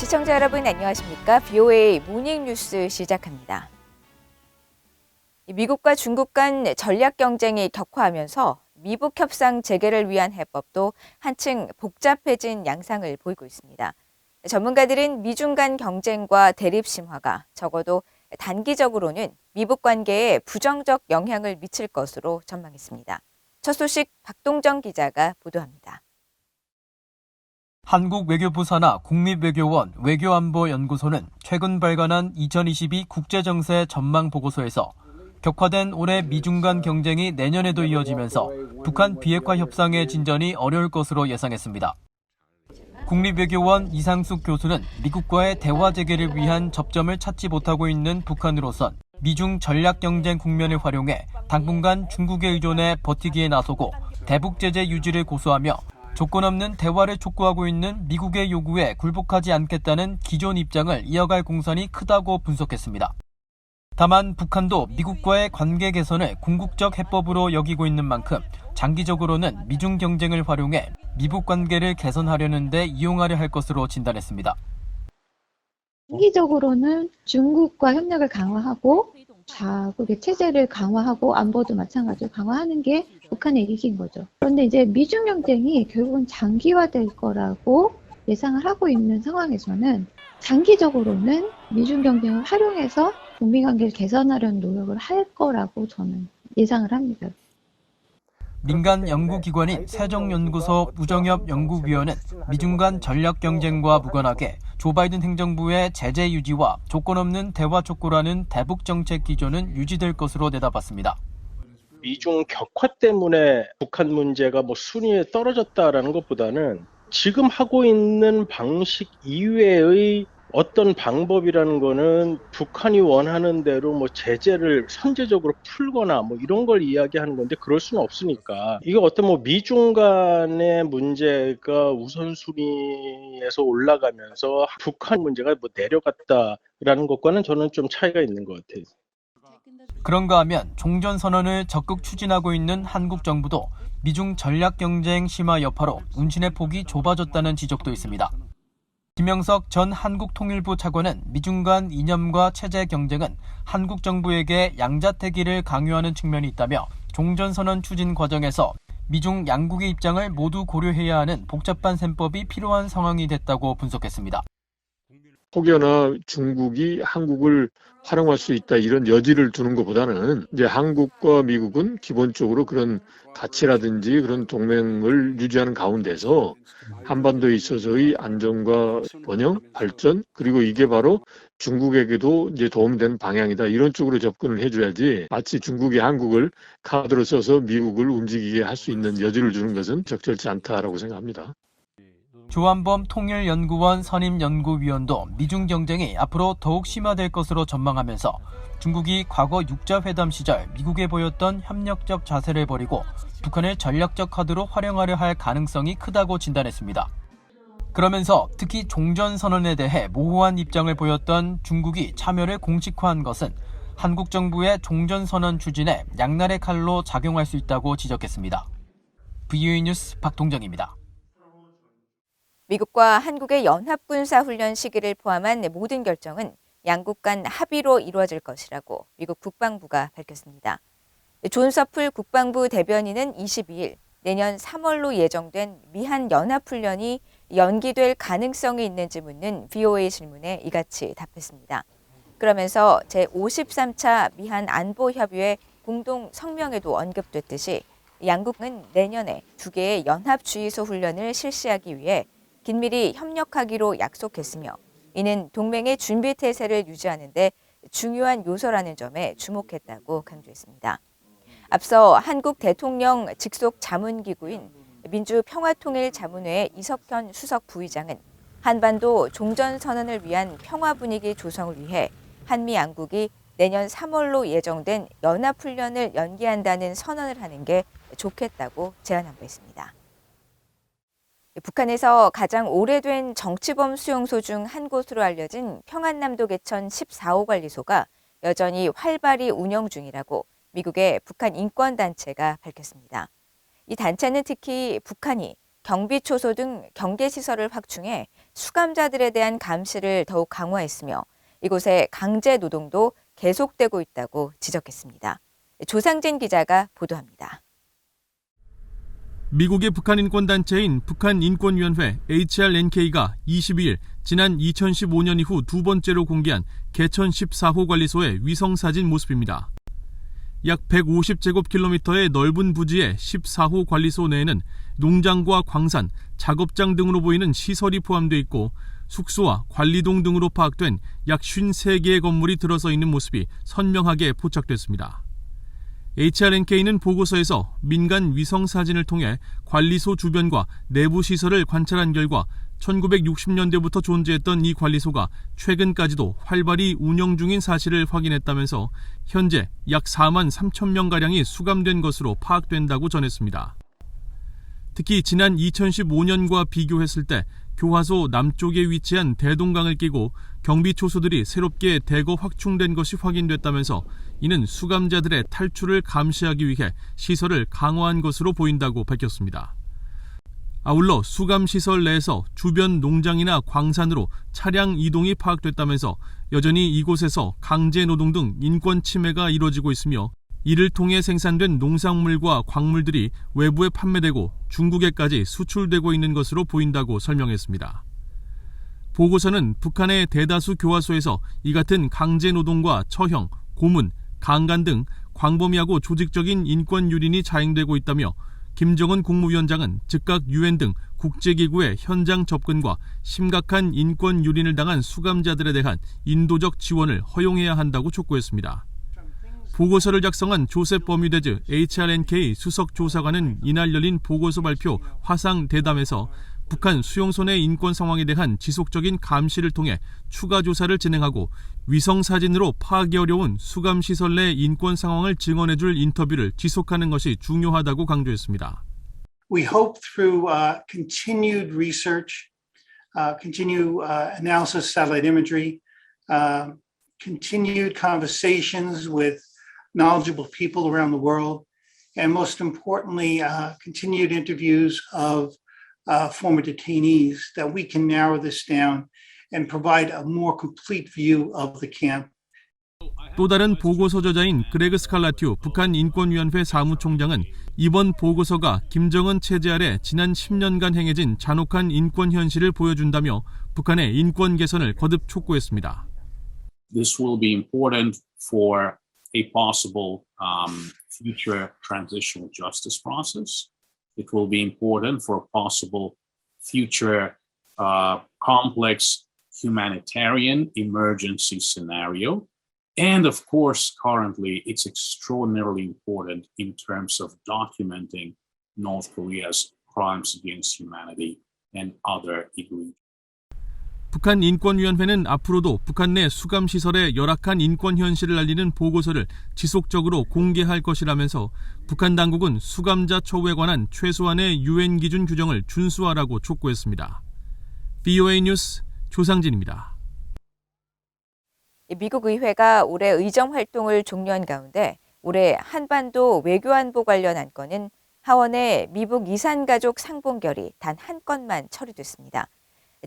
시청자 여러분 안녕하십니까? VOA 모닝뉴스 시작합니다. 미국과 중국 간 전략 경쟁이 격화하면서 미북 협상 재개를 위한 해법도 한층 복잡해진 양상을 보이고 있습니다. 전문가들은 미중 간 경쟁과 대립 심화가 적어도 단기적으로는 미북 관계에 부정적 영향을 미칠 것으로 전망했습니다. 첫 소식 박동정 기자가 보도합니다. 한국 외교부 산하 국립외교원 외교안보연구소는 최근 발간한 2022 국제정세 전망 보고서에서 격화된 올해 미중 간 경쟁이 내년에도 이어지면서 북한 비핵화 협상의 진전이 어려울 것으로 예상했습니다. 국립외교원 이상숙 교수는 미국과의 대화 재개를 위한 접점을 찾지 못하고 있는 북한으로선 미중 전략 경쟁 국면을 활용해 당분간 중국의 의존에 버티기에 나서고 대북 제재 유지를 고수하며 조건 없는 대화를 촉구하고 있는 미국의 요구에 굴복하지 않겠다는 기존 입장을 이어갈 공산이 크다고 분석했습니다. 다만 북한도 미국과의 관계 개선을 궁극적 해법으로 여기고 있는 만큼 장기적으로는 미중 경쟁을 활용해 미북 관계를 개선하려는 데 이용하려 할 것으로 진단했습니다. 장기적으로는 중국과 협력을 강화하고 자국의 체제를 강화하고 안보도 마찬가지로 강화하는 게 북한의 이익인 거죠. 그런데 이제 미중 경쟁이 결국은 장기화될 거라고 예상을 하고 있는 상황에서는 장기적으로는 미중 경쟁을 활용해서 북미 관계를 개선하려는 노력을 할 거라고 저는 예상을 합니다. 민간 연구기관인 세종연구소 우정엽 연구위원은 미중 간 전략 경쟁과 무관하게 조 바이든 행정부의 제재 유지와 조건 없는 대화 촉구라는 대북 정책 기조는 유지될 것으로 내다봤습니다. 미중 격화 때문에 북한 문제가 순위에 떨어졌다라는 것보다는 지금 하고 있는 방식 이외의 어떤 방법이라는 거는 북한이 원하는 대로 제재를 선제적으로 풀거나 이런 걸 이야기하는 건데 그럴 수는 없으니까 이게 어떤 미중 간의 문제가 우선순위에서 올라가면서 북한 문제가 내려갔다라는 것과는 저는 좀 차이가 있는 것 같아요. 그런가 하면 종전선언을 적극 추진하고 있는 한국 정부도 미중 전략 경쟁 심화 여파로 운신의 폭이 좁아졌다는 지적도 있습니다. 김영석 전 한국통일부 차관은 미중 간 이념과 체제 경쟁은 한국 정부에게 양자택일을 강요하는 측면이 있다며 종전선언 추진 과정에서 미중 양국의 입장을 모두 고려해야 하는 복잡한 셈법이 필요한 상황이 됐다고 분석했습니다. 혹여나 중국이 한국을 활용할 수 있다 이런 여지를 두는 것보다는 이제 한국과 미국은 기본적으로 그런 가치라든지 그런 동맹을 유지하는 가운데서 한반도에 있어서의 안정과 번영, 발전 그리고 이게 바로 중국에게도 이제 도움되는 방향이다 이런 쪽으로 접근을 해줘야지 마치 중국이 한국을 카드로 써서 미국을 움직이게 할 수 있는 여지를 주는 것은 적절치 않다라고 생각합니다. 조한범 통일연구원 선임연구위원도 미중 경쟁이 앞으로 더욱 심화될 것으로 전망하면서 중국이 과거 육자회담 시절 미국에 보였던 협력적 자세를 버리고 북한을 전략적 카드로 활용하려 할 가능성이 크다고 진단했습니다. 그러면서 특히 종전선언에 대해 모호한 입장을 보였던 중국이 참여를 공식화한 것은 한국 정부의 종전선언 추진에 양날의 칼로 작용할 수 있다고 지적했습니다. VOA 뉴스 박동정입니다. 미국과 한국의 연합군사훈련 시기를 포함한 모든 결정은 양국 간 합의로 이루어질 것이라고 미국 국방부가 밝혔습니다. 존 서플 국방부 대변인은 22일 내년 3월로 예정된 미한 연합훈련이 연기될 가능성이 있는지 묻는 VOA 질문에 이같이 답했습니다. 그러면서 제53차 미한 안보협의회 공동 성명에도 언급됐듯이 양국은 내년에 2개의 연합주의소 훈련을 실시하기 위해 긴밀히 협력하기로 약속했으며 이는 동맹의 준비 태세를 유지하는 데 중요한 요소라는 점에 주목했다고 강조했습니다. 앞서 한국 대통령 직속 자문기구인 민주평화통일자문회 이석현 수석 부의장은 한반도 종전선언을 위한 평화 분위기 조성을 위해 한미 양국이 내년 3월로 예정된 연합훈련을 연기한다는 선언을 하는 게 좋겠다고 제안한 바 있습니다. 북한에서 가장 오래된 정치범 수용소 중 한 곳으로 알려진 평안남도 개천 14호 관리소가 여전히 활발히 운영 중이라고 미국의 북한 인권단체가 밝혔습니다. 이 단체는 특히 북한이 경비초소 등 경계시설을 확충해 수감자들에 대한 감시를 더욱 강화했으며 이곳의 강제 노동도 계속되고 있다고 지적했습니다. 조상진 기자가 보도합니다. 미국의 북한 인권단체인 북한인권위원회 HRNK가 22일 지난 2015년 이후 두 번째로 공개한 개천 14호 관리소의 위성사진 모습입니다. 약 150제곱킬로미터의 넓은 부지의 14호 관리소 내에는 농장과 광산, 작업장 등으로 보이는 시설이 포함되어 있고 숙소와 관리동 등으로 파악된 약 53개의 건물이 들어서 있는 모습이 선명하게 포착됐습니다. HRNK는 보고서에서 민간 위성사진을 통해 관리소 주변과 내부 시설을 관찰한 결과 1960년대부터 존재했던 이 관리소가 최근까지도 활발히 운영 중인 사실을 확인했다면서 현재 약 4만 3천 명가량이 수감된 것으로 파악된다고 전했습니다. 특히 지난 2015년과 비교했을 때 교화소 남쪽에 위치한 대동강을 끼고 경비초소들이 새롭게 대거 확충된 것이 확인됐다면서 이는 수감자들의 탈출을 감시하기 위해 시설을 강화한 것으로 보인다고 밝혔습니다. 아울러 수감시설 내에서 주변 농장이나 광산으로 차량 이동이 파악됐다면서 여전히 이곳에서 강제노동 등 인권 침해가 이루어지고 있으며 이를 통해 생산된 농산물과 광물들이 외부에 판매되고 중국에까지 수출되고 있는 것으로 보인다고 설명했습니다. 보고서는 북한의 대다수 교화소에서 이 같은 강제노동과 처형, 고문, 강간 등 광범위하고 조직적인 인권 유린이 자행되고 있다며 김정은 국무위원장은 즉각 유엔 등 국제기구의 현장 접근과 심각한 인권 유린을 당한 수감자들에 대한 인도적 지원을 허용해야 한다고 촉구했습니다. 보고서를 작성한 조셉 버뮤데즈 HRNK 수석조사관은 이날 열린 보고서 발표 화상 대담에서 북한 수용소 내 인권 상황에 대한 지속적인 감시를 통해 추가 조사를 진행하고 위성사진으로 파악이 어려운 수감시설 내 인권 상황을 증언해줄 인터뷰를 지속하는 것이 중요하다고 강조했습니다. We hope through continued research, continued analysis of satellite imagery, continued conversations with knowledgeable people around the world, and most importantly, continued interviews of former detainees, that we can narrow this down and provide a more complete view of the camp. 또 다른 보고서 저자인 그레그 스칼라튜 북한인권위원회 사무총장은 이번 보고서가 김정은 체제 아래 지난 10년간 행해진 잔혹한 인권 현실을 보여준다며 북한의 인권 개선을 거듭 촉구했습니다. This will be important for a possible future transitional justice process. It will be important for a possible future complex humanitarian emergency scenario. And of course, currently, it's extraordinarily important in terms of documenting North Korea's crimes against humanity and other egregious. 북한인권위원회는 앞으로도 북한 내 수감시설의 열악한 인권 현실을 알리는 보고서를 지속적으로 공개할 것이라면서 북한 당국은 수감자 처우에 관한 최소한의 유엔 기준 규정을 준수하라고 촉구했습니다. BOA 뉴스 조상진입니다. 미국 의회가 올해 의정 활동을 종료한 가운데 올해 한반도 외교안보 관련 안건은 하원의 미북 이산가족 상봉결의 단 한 건만 처리됐습니다.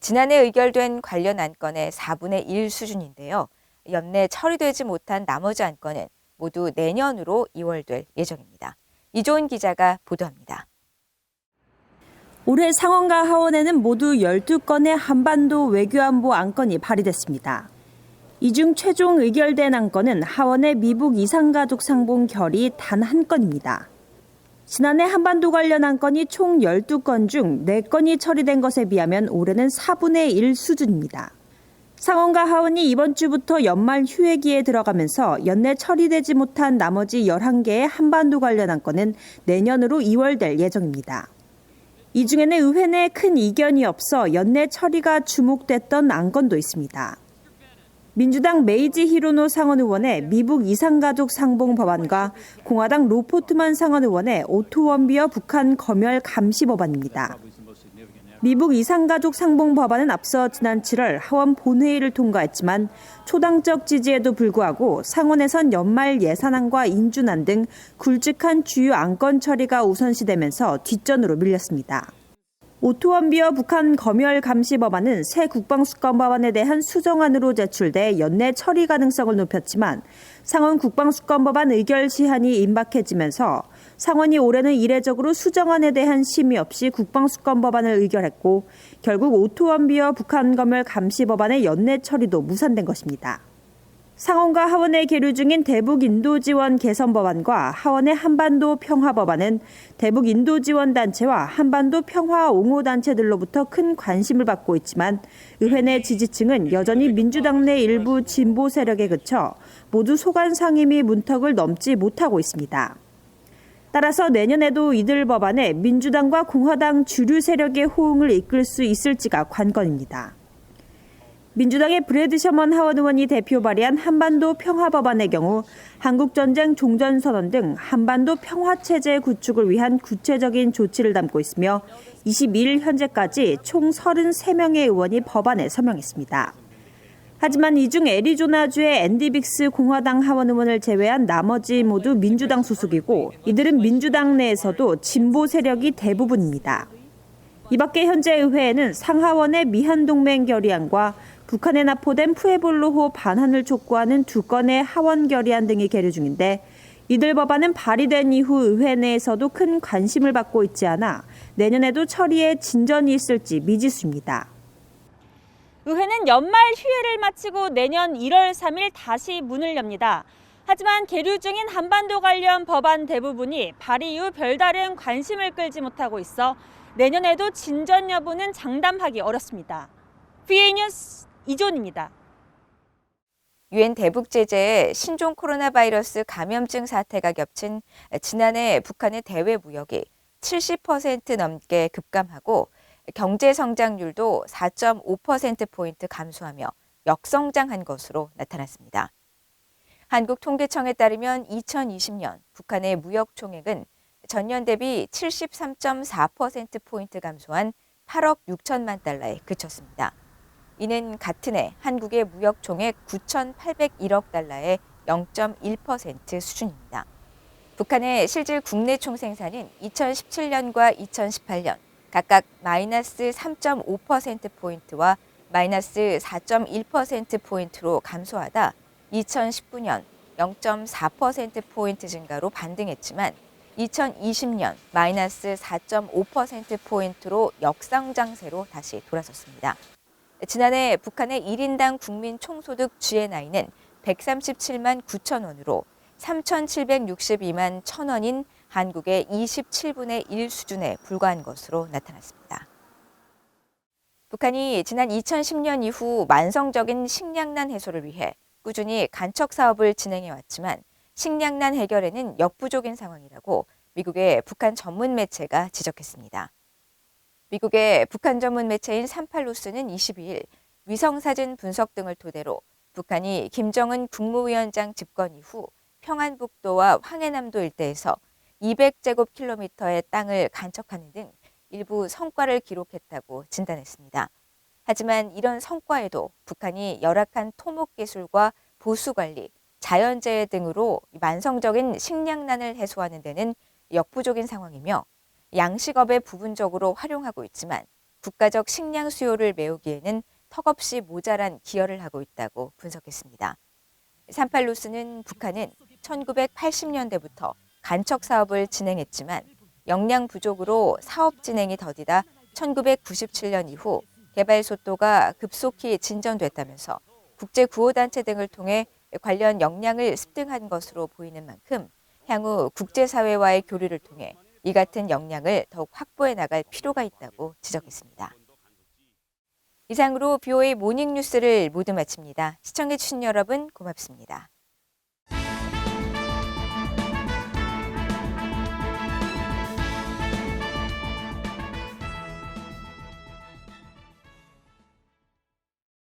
지난해 의결된 관련 안건의 4분의 1 수준인데요. 연내 처리되지 못한 나머지 안건은 모두 내년으로 이월될 예정입니다. 이조은 기자가 보도합니다. 올해 상원과 하원에는 모두 12건의 한반도 외교안보 안건이 발의됐습니다. 이 중 최종 의결된 안건은 하원의 미북 이산가족 상봉 결의 단 한 건입니다. 지난해 한반도 관련 안건이 총 12건 중 4건이 처리된 것에 비하면 올해는 4분의 1 수준입니다. 상원과 하원이 이번 주부터 연말 휴회기에 들어가면서 연내 처리되지 못한 나머지 11개의 한반도 관련 안건은 내년으로 이월될 예정입니다. 이 중에는 의회 내 큰 이견이 없어 연내 처리가 주목됐던 안건도 있습니다. 민주당 메이지 히로노 상원 의원의 미북 이산가족 상봉 법안과 공화당 로포트만 상원 의원의 오토원비어 북한 검열 감시 법안입니다. 미북 이산가족 상봉 법안은 앞서 지난 7월 하원 본회의를 통과했지만 초당적 지지에도 불구하고 상원에선 연말 예산안과 인준안 등 굵직한 주요 안건 처리가 우선시되면서 뒷전으로 밀렸습니다. 오토원비어 북한 검열 감시 법안은 새 국방수권 법안에 대한 수정안으로 제출돼 연내 처리 가능성을 높였지만 상원 국방수권 법안 의결 시한이 임박해지면서 상원이 올해는 이례적으로 수정안에 대한 심의 없이 국방수권 법안을 의결했고 결국 오토원비어 북한 검열 감시 법안의 연내 처리도 무산된 것입니다. 상원과 하원에 계류 중인 대북 인도 지원 개선 법안과 하원의 한반도 평화 법안은 대북 인도 지원 단체와 한반도 평화 옹호 단체들로부터 큰 관심을 받고 있지만 의회 내 지지층은 여전히 민주당 내 일부 진보 세력에 그쳐 모두 소관 상임위 문턱을 넘지 못하고 있습니다. 따라서 내년에도 이들 법안에 민주당과 공화당 주류 세력의 호응을 이끌 수 있을지가 관건입니다. 민주당의 브래드 셔먼 하원 의원이 대표 발의한 한반도 평화 법안의 경우 한국전쟁 종전선언 등 한반도 평화체제 구축을 위한 구체적인 조치를 담고 있으며 22일 현재까지 총 33명의 의원이 법안에 서명했습니다. 하지만 이 중 애리조나주의 앤디 빅스 공화당 하원 의원을 제외한 나머지 모두 민주당 소속이고 이들은 민주당 내에서도 진보 세력이 대부분입니다. 이 밖에 현재 의회에는 상하원의 미한동맹 결의안과 북한에 납포된 푸에볼로호 반환을 촉구하는 2건의 하원 결의안 등이 계류 중인데 이들 법안은 발의된 이후 의회 내에서도 큰 관심을 받고 있지 않아 내년에도 처리에 진전이 있을지 미지수입니다. 의회는 연말 휴회를 마치고 내년 1월 3일 다시 문을 엽니다. 하지만 계류 중인 한반도 관련 법안 대부분이 발의 이후 별다른 관심을 끌지 못하고 있어 내년에도 진전 여부는 장담하기 어렵습니다. VA 뉴스 이존입니다. 유엔 대북 제재에 신종 코로나 바이러스 감염증 사태가 겹친 지난해 북한의 대외 무역이 70% 넘게 급감하고 경제 성장률도 4.5%포인트 감소하며 역성장한 것으로 나타났습니다. 한국통계청에 따르면 2020년 북한의 무역 총액은 전년 대비 73.4%포인트 감소한 8억 6천만 달러에 그쳤습니다. 이는 같은 해 한국의 무역 총액 9,801억 달러의 0.1% 수준입니다. 북한의 실질 국내 총생산은 2017년과 2018년 각각 마이너스 3.5%포인트와 마이너스 4.1%포인트로 감소하다 2019년 0.4%포인트 증가로 반등했지만 2020년 마이너스 4.5%포인트로 역성장세로 다시 돌아섰습니다. 지난해 북한의 1인당 국민 총소득 GNI는 137만 9천 원으로 3,762만 1천 원인 한국의 27분의 1 수준에 불과한 것으로 나타났습니다. 북한이 지난 2010년 이후 만성적인 식량난 해소를 위해 꾸준히 간척 사업을 진행해왔지만 식량난 해결에는 역부족인 상황이라고 미국의 북한 전문 매체가 지적했습니다. 미국의 북한 전문 매체인 38뉴스는 22일 위성사진 분석 등을 토대로 북한이 김정은 국무위원장 집권 이후 평안북도와 황해남도 일대에서 200제곱킬로미터의 땅을 간척하는 등 일부 성과를 기록했다고 진단했습니다. 하지만 이런 성과에도 북한이 열악한 토목기술과 보수관리, 자연재해 등으로 만성적인 식량난을 해소하는 데는 역부족인 상황이며 양식업에 부분적으로 활용하고 있지만 국가적 식량 수요를 메우기에는 턱없이 모자란 기여를 하고 있다고 분석했습니다. 38뉴스는 북한은 1980년대부터 간척 사업을 진행했지만 역량 부족으로 사업 진행이 더디다 1997년 이후 개발 속도가 급속히 진전됐다면서 국제구호단체 등을 통해 관련 역량을 습득한 것으로 보이는 만큼 향후 국제사회와의 교류를 통해 이 같은 역량을 더욱 확보해 나갈 필요가 있다고 지적했습니다. 이상으로 BOA 모닝뉴스를 모두 마칩니다. 시청해주신 여러분 고맙습니다.